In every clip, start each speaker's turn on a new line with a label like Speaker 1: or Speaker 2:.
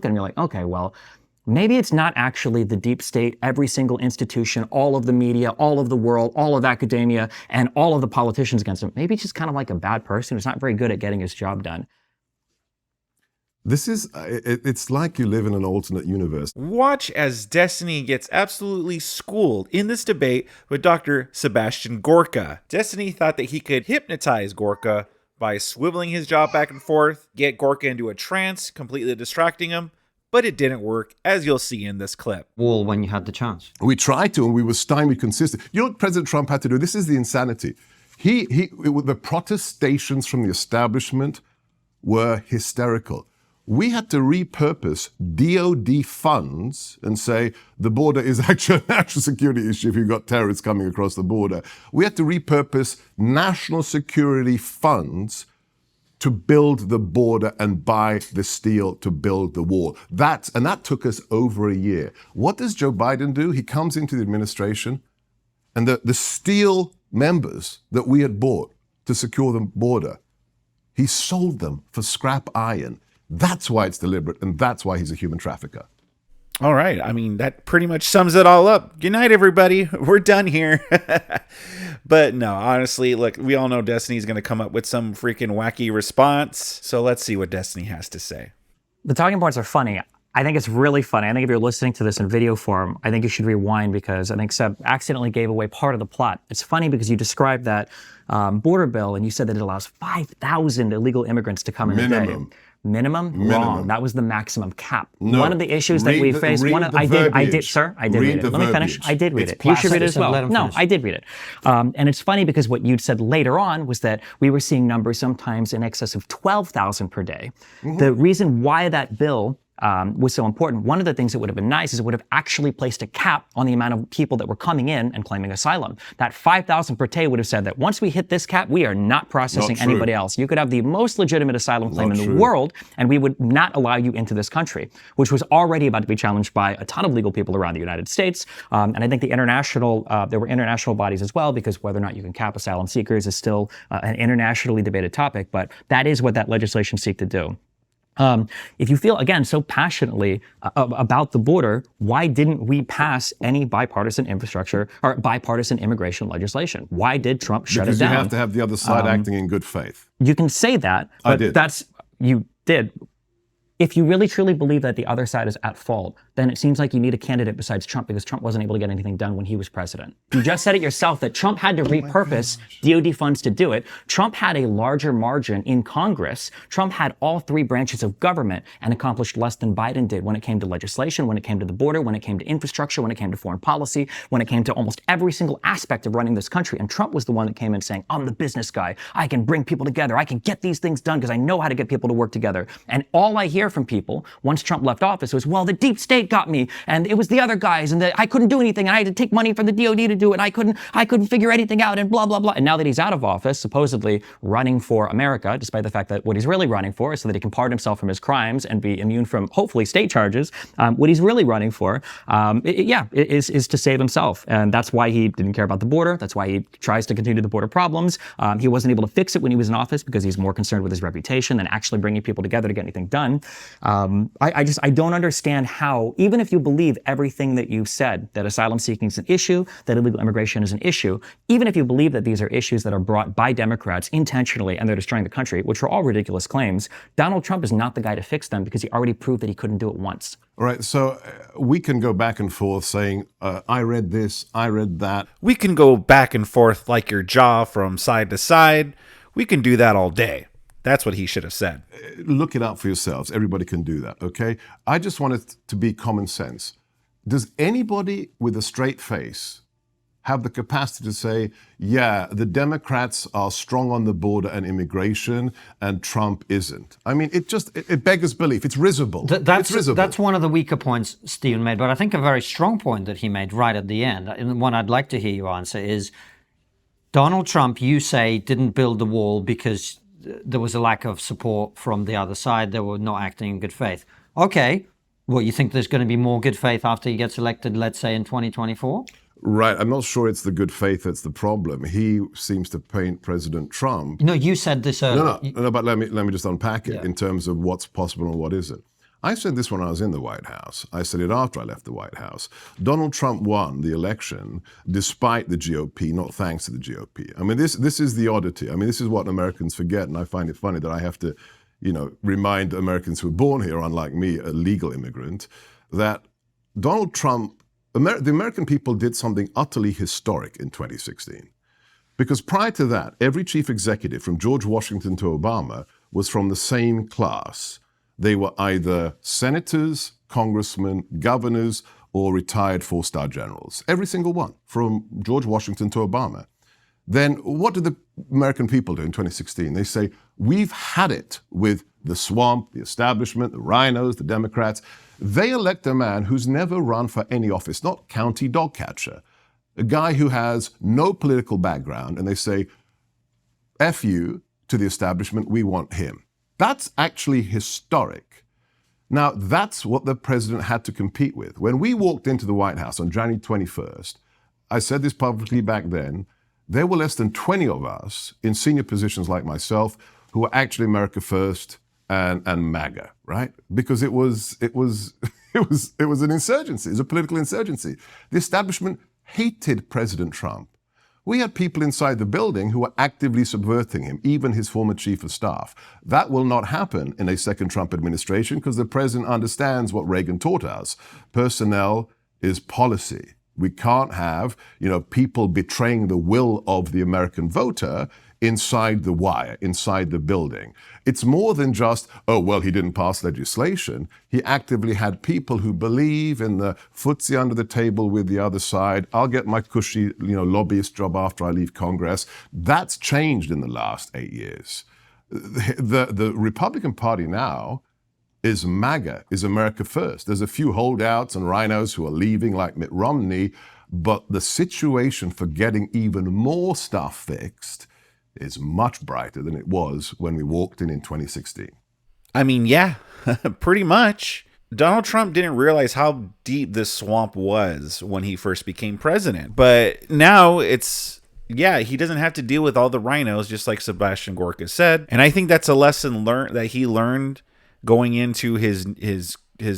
Speaker 1: look at them, you're like, okay, well, maybe it's not actually the deep state, every single institution, all of the media, all of the world, all of academia, and all of the politicians against him. Maybe it's just kind of like a bad person who's not very good at getting his job done.
Speaker 2: This is, it's like you live in an alternate universe.
Speaker 3: Watch as Destiny gets absolutely schooled in this debate with Dr. Sebastian Gorka. Destiny thought that he could hypnotize Gorka by swiveling his jaw back and forth, get Gorka into a trance, completely distracting him, but it didn't work, as you'll see in this clip.
Speaker 4: Wall when you had the chance.
Speaker 2: We tried to, and we were stymied consistently. You know what President Trump had to do? This is the insanity. The protestations from the establishment were hysterical. We had to repurpose DOD funds and say the border is actually a national security issue if you've got terrorists coming across the border. We had to repurpose national security funds to build the border and buy the steel to build the wall. That took us over a year. What does Joe Biden do? He comes into the administration, and the steel members that we had bought to secure the border, he sold them for scrap iron. That's why it's deliberate, and that's why he's a human trafficker.
Speaker 3: All right. I mean, that pretty much sums it all up. Good night, everybody. We're done here. But no, honestly, look, we all know Destiny's going to come up with some freaking wacky response. So let's see what Destiny has to say.
Speaker 1: The talking points are funny. I think it's really funny. I think if you're listening to this in video form, I think you should rewind because I think Seb accidentally gave away part of the plot. It's funny because you described that border bill and you said that it allows 5,000 illegal immigrants to come in a day. Minimum? Wrong. That was the maximum cap.
Speaker 2: No.
Speaker 1: One of the issues that we face, I did, sir. I did read it. Let me finish. I did read it. You should read it as well. No, I did read it. And it's funny because what you'd said later on was that we were seeing numbers sometimes in excess of 12,000 per day. Mm-hmm. The reason why that bill was so important, one of the things that would have been nice is it would have actually placed a cap on the amount of people that were coming in and claiming asylum. That 5,000 per day would have said that once we hit this cap, we are not processing anybody else. You could have the most legitimate asylum claim in the world, and we would not allow you into this country, which was already about to be challenged by a ton of legal people around the United States. And I think the there were international bodies as well, because whether or not you can cap asylum seekers is still an internationally debated topic, but that is what that legislation seeks to do. If you feel, again, so passionately about the border, why didn't we pass any bipartisan infrastructure or bipartisan immigration legislation? Why did Trump shut it down?
Speaker 2: Because you have to have the other side acting in good faith.
Speaker 1: You can say that, but you did. If you really truly believe that the other side is at fault, then it seems like you need a candidate besides Trump because Trump wasn't able to get anything done when he was president. You just said it yourself that Trump had to repurpose DOD funds to do it. Trump had a larger margin in Congress. Trump had all three branches of government and accomplished less than Biden did when it came to legislation, when it came to the border, when it came to infrastructure, when it came to foreign policy, when it came to almost every single aspect of running this country. And Trump was the one that came in saying, I'm the business guy. I can bring people together. I can get these things done because I know how to get people to work together. And all I hear from people once Trump left office was, well, the deep state got me and it was the other guys and I couldn't do anything and I had to take money from the DOD to do it and I couldn't figure anything out and blah, blah, blah. And now that he's out of office, supposedly running for America, despite the fact that what he's really running for is so that he can pardon himself from his crimes and be immune from hopefully state charges, what he's really running for, is to save himself. And that's why he didn't care about the border. That's why he tries to continue the border problems. He wasn't able to fix it when he was in office because he's more concerned with his reputation than actually bringing people together to get anything done. I don't understand how, even if you believe everything that you've said, that asylum seeking is an issue, that illegal immigration is an issue, even if you believe that these are issues that are brought by Democrats intentionally and they're destroying the country, which are all ridiculous claims, Donald Trump is not the guy to fix them because he already proved that he couldn't do it once.
Speaker 2: All right, so we can go back and forth saying, I read this, I read that.
Speaker 3: We can go back and forth like your jaw from side to side. We can do that all day. That's what he should have said.
Speaker 2: Look it up for yourselves. Everybody can do that, okay? I just want it to be common sense. Does anybody with a straight face have the capacity to say, yeah, the Democrats are strong on the border and immigration and Trump isn't? I mean, it beggars belief. It's risible. It's risible.
Speaker 4: That's one of the weaker points Stephen made, but I think a very strong point that he made right at the end, and the one I'd like to hear you answer is, Donald Trump, you say, didn't build the wall because there was a lack of support from the other side. They were not acting in good faith. Okay. Well, you think there's going to be more good faith after he gets elected, let's say, in 2024?
Speaker 2: Right. I'm not sure it's the good faith that's the problem. He seems to paint President Trump.
Speaker 4: No, you said this earlier.
Speaker 2: No, but let me just unpack it in terms of what's possible and what isn't. I said this when I was in the White House. I said it after I left the White House. Donald Trump won the election despite the GOP, not thanks to the GOP. I mean, this is the oddity. I mean, this is what Americans forget, and I find it funny that I have to, remind Americans who were born here, unlike me, a legal immigrant, that Donald Trump, the American people did something utterly historic in 2016. Because prior to that, every chief executive, from George Washington to Obama, was from the same class. They were either senators, congressmen, governors, or retired four-star generals. Every single one, from George Washington to Obama. Then what did the American people do in 2016? They say, we've had it with the swamp, the establishment, the rhinos, the Democrats. They elect a man who's never run for any office, not county dog catcher, a guy who has no political background, and they say, F you to the establishment, we want him. That's actually historic. Now, that's what the president had to compete with. When we walked into the White House on January 21st, I said this publicly back then, there were less than 20 of us in senior positions like myself who were actually America First and MAGA, right? Because it was an insurgency, it was a political insurgency. The establishment hated President Trump. We had people inside the building who were actively subverting him, even his former chief of staff. That will not happen in a second Trump administration because the president understands what Reagan taught us. Personnel is policy. We can't have, people betraying the will of the American voter inside the wire, inside the building. It's more than just, oh, well, he didn't pass legislation. He actively had people who believe in the footsie under the table with the other side. I'll get my cushy, lobbyist job after I leave Congress. That's changed in the last 8 years. The Republican Party now is MAGA, is America First. There's a few holdouts and rhinos who are leaving like Mitt Romney, but the situation for getting even more stuff fixed is much brighter than it was when we walked in 2016.
Speaker 3: I mean, yeah, pretty much. Donald Trump didn't realize how deep this swamp was when he first became president. But now he doesn't have to deal with all the rhinos, just like Sebastian Gorka said. And I think that's a lesson that he learned going into his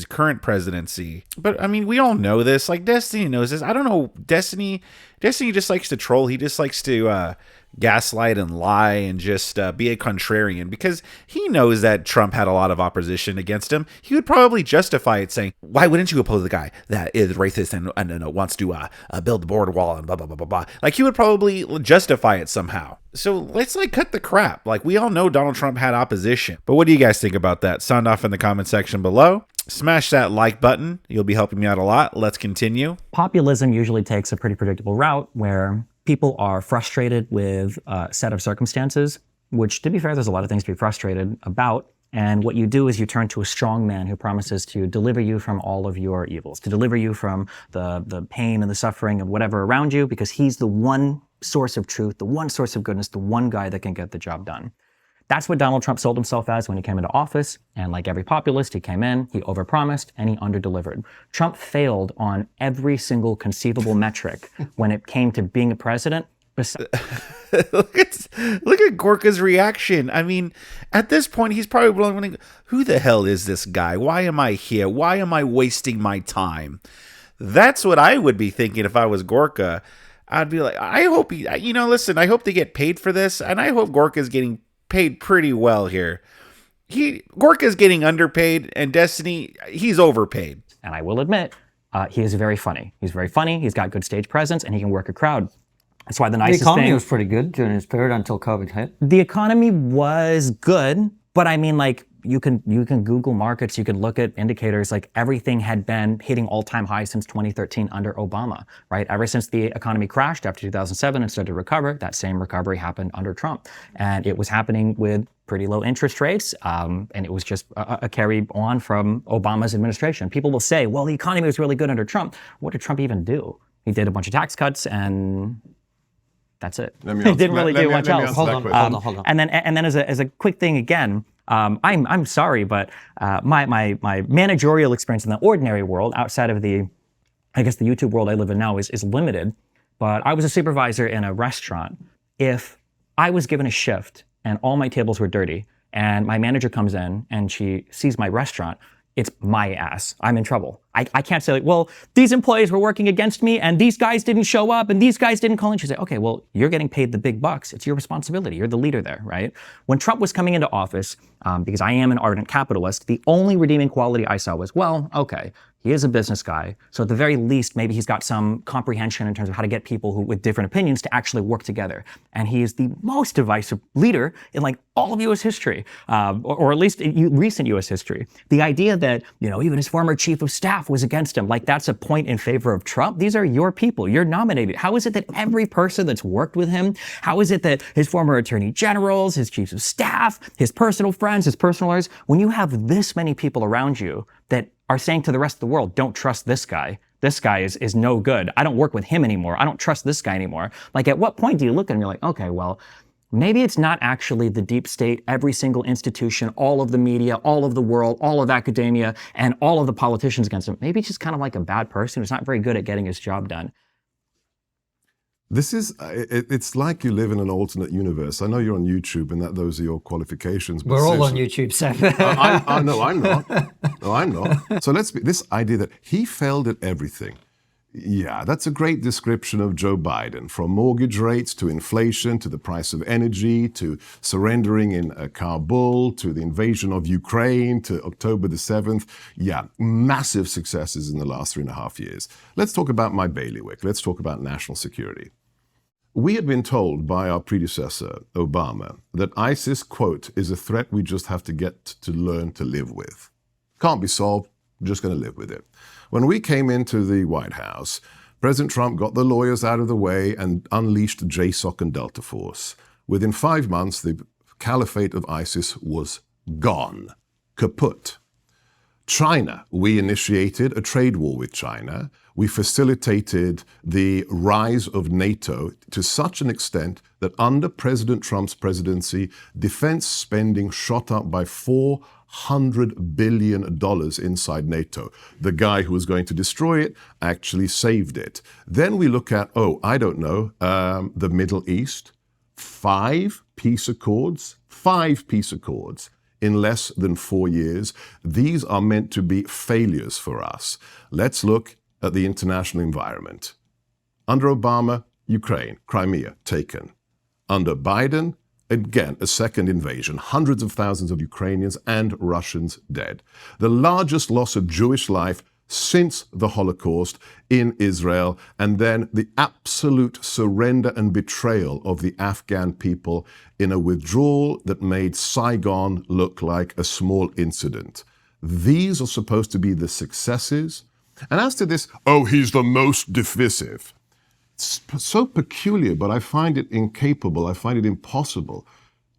Speaker 3: current presidency. But I mean, we all know this. Like, Destiny knows this. I don't know. Destiny just likes to troll. He just likes to gaslight and lie and just be a contrarian because he knows that Trump had a lot of opposition against him. He would probably justify it saying, why wouldn't you oppose the guy that is racist and wants to build the border wall and blah, blah, blah, blah, blah. Like, he would probably justify it somehow. So let's cut the crap. Like, we all know Donald Trump had opposition. But what do you guys think about that? Sound off in the comment section below. Smash that like button. You'll be helping me out a lot. Let's continue.
Speaker 1: Populism usually takes a pretty predictable route where people are frustrated with a set of circumstances, which, to be fair, there's a lot of things to be frustrated about. And what you do is you turn to a strong man who promises to deliver you from all of your evils, to deliver you from the pain and the suffering of whatever around you, because he's the one source of truth, the one source of goodness, the one guy that can get the job done. That's what Donald Trump sold himself as when he came into office. And like every populist, he came in, he overpromised, and he underdelivered. Trump failed on every single conceivable metric when it came to being a president.
Speaker 3: Look at Gorka's reaction. I mean, at this point, he's probably wondering, who the hell is this guy? Why am I here? Why am I wasting my time? That's what I would be thinking if I was Gorka. I'd be like, I hope I hope they get paid for this. And I hope Gorka's getting paid pretty well here. Gorka's getting underpaid, and Destiny, he's overpaid.
Speaker 1: And I will admit, he is very funny. He's very funny. He's got good stage presence, and he can work a crowd. That's why the
Speaker 4: economy was pretty good during his period until COVID hit.
Speaker 1: The economy was good, but I mean, you can Google markets, you can look at indicators, everything had been hitting all-time highs since 2013 under Obama, right? Ever since the economy crashed after 2007 and started to recover, that same recovery happened under Trump. And it was happening with pretty low interest rates, and it was just a carry on from Obama's administration. People will say, well, the economy was really good under Trump. What did Trump even do? He did a bunch of tax cuts, and that's it. He didn't really do much else.
Speaker 4: Hold on.
Speaker 1: And then as a quick thing again, I'm sorry, but my managerial experience in the ordinary world, outside of the YouTube world I live in now, is limited. But I was a supervisor in a restaurant. If I was given a shift and all my tables were dirty, and my manager comes in and she sees my restaurant, it's my ass. I'm in trouble. I can't say like, well, these employees were working against me and these guys didn't show up and these guys didn't call in. She said, okay, well, you're getting paid the big bucks. It's your responsibility. You're the leader there, right? When Trump was coming into office, because I am an ardent capitalist, the only redeeming quality I saw was, well, okay, he is a business guy. So at the very least, maybe he's got some comprehension in terms of how to get people who with different opinions to actually work together. And he is the most divisive leader in like all of U.S. history, or at least in recent U.S. history. The idea that, even his former chief of staff was against him, like that's a point in favor of Trump. These are your people. You're nominated. How is it that every person that's worked with him, how is it that his former attorney generals, his chiefs of staff, his personal friends, his personal lawyers, when you have this many people around you that are saying to the rest of the world, don't trust this guy. This guy is no good. I don't work with him anymore. I don't trust this guy anymore. Like, at what point do you look at him and you're like, okay, well, maybe it's not actually the deep state, every single institution, all of the media, all of the world, all of academia, and all of the politicians against him. Maybe it's just kind of like a bad person who's not very good at getting his job done.
Speaker 2: It's like you live in an alternate universe. I know you're on YouTube and that those are your qualifications. But
Speaker 4: we're all on YouTube, Seb.
Speaker 2: No, I'm not. No, I'm not. So this idea that he failed at everything. Yeah, that's a great description of Joe Biden, from mortgage rates to inflation to the price of energy to surrendering in Kabul to the invasion of Ukraine to October the 7th. Yeah, massive successes in the last 3.5 years. Let's talk about my bailiwick. Let's talk about national security. We had been told by our predecessor, Obama, that ISIS, quote, is a threat we just have to get to learn to live with. Can't be solved, we're just going to live with it. When we came into the White House, President Trump got the lawyers out of the way and unleashed JSOC and Delta Force. Within 5 months, the caliphate of ISIS was gone, kaput. China, we initiated a trade war with China. We facilitated the rise of NATO to such an extent that under President Trump's presidency, defense spending shot up by $400 billion inside NATO. The guy who was going to destroy it actually saved it. Then we look at, the Middle East, 5 peace accords in less than 4 years. These are meant to be failures for us. Let's look at the international environment. Under Obama, Ukraine, Crimea, taken. Under Biden, again, a second invasion, hundreds of thousands of Ukrainians and Russians dead. The largest loss of Jewish life since the Holocaust in Israel, and then the absolute surrender and betrayal of the Afghan people in a withdrawal that made Saigon look like a small incident. These are supposed to be the successes. And as to this, he's the most divisive. It's so peculiar, but I find it incapable, I find it impossible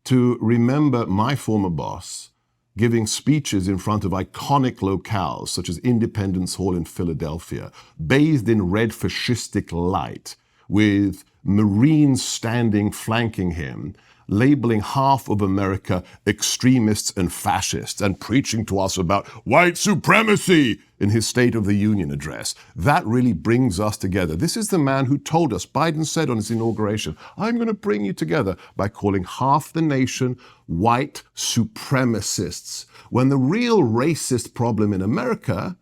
Speaker 2: to remember my former boss giving speeches in front of iconic locales such as Independence Hall in Philadelphia, bathed in red fascistic light, with Marines flanking him, labeling half of America extremists and fascists, and preaching to us about white supremacy in his State of the Union address. That really brings us together. This is the man who told us, Biden said on his inauguration, I'm going to bring you together by calling half the nation white supremacists, when the real racist problem in America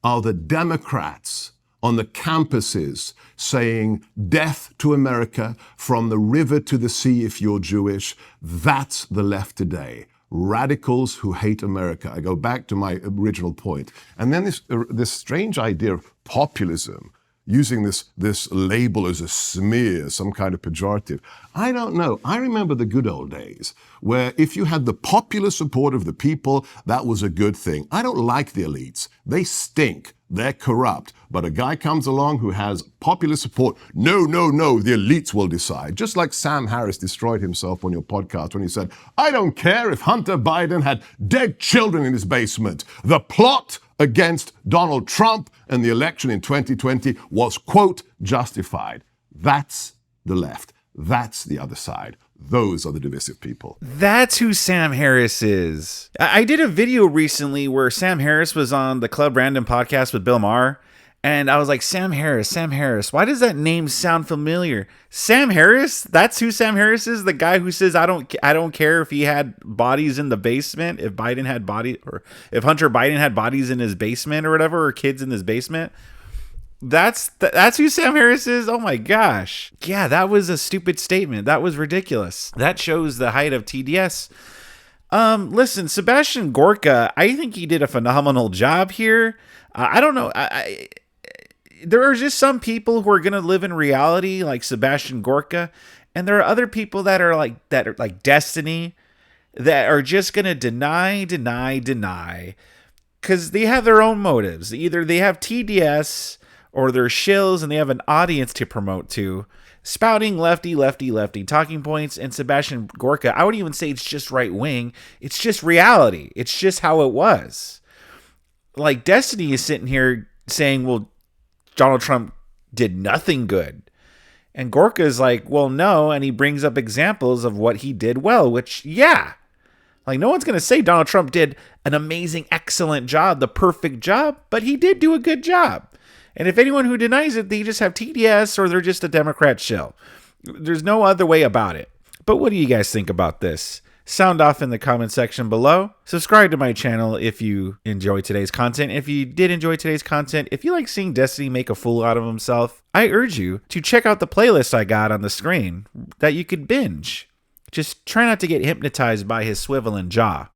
Speaker 2: are the Democrats on the campuses saying death to America, from the river to the sea if you're Jewish. That's the left today. Radicals who hate America. I go back to my original point. And then this strange idea of populism, using this label as a smear, some kind of pejorative. I don't know. I remember the good old days where if you had the popular support of the people, that was a good thing. I don't like the elites. They stink. They're corrupt. But a guy comes along who has popular support. No, the elites will decide. Just like Sam Harris destroyed himself on your podcast when he said, I don't care if Hunter Biden had dead children in his basement. The plot against Donald Trump and the election in 2020 was, quote, justified. That's the left. That's the other side. Those are the divisive people.
Speaker 3: That's who Sam Harris is. I did a video recently where Sam Harris was on the Club Random podcast with Bill Maher, And I was like, Sam Harris. Why does that name sound familiar? Sam Harris? That's who Sam Harris is? The guy who says, I don't care if he had bodies in the basement, if Biden had bodies, or if Hunter Biden had bodies in his basement or whatever, or kids in his basement. That's who Sam Harris is? Oh my gosh. Yeah, that was a stupid statement. That was ridiculous. That shows the height of TDS. Listen, Sebastian Gorka, I think he did a phenomenal job here. I don't know. There are just some people who are going to live in reality like Sebastian Gorka, and there are other people that are like Destiny, that are just going to deny because they have their own motives. Either they have TDS or they're shills and they have an audience to promote to, spouting lefty talking points. And Sebastian Gorka, I would even say it's just right wing. It's just reality. It's just how it was. Like Destiny is sitting here saying, well, Donald Trump did nothing good. And Gorka is like, well, no. And he brings up examples of what he did well, which, yeah. Like, no one's going to say Donald Trump did an amazing, excellent job, the perfect job, but he did do a good job. And if anyone who denies it, they just have TDS or they're just a Democrat shill. There's no other way about it. But what do you guys think about this? Sound off in the comment section below. Subscribe to my channel if you enjoy today's content. If you did enjoy today's content, if you like seeing Destiny make a fool out of himself, I urge you to check out the playlist I got on the screen that you could binge. Just try not to get hypnotized by his swiveling jaw.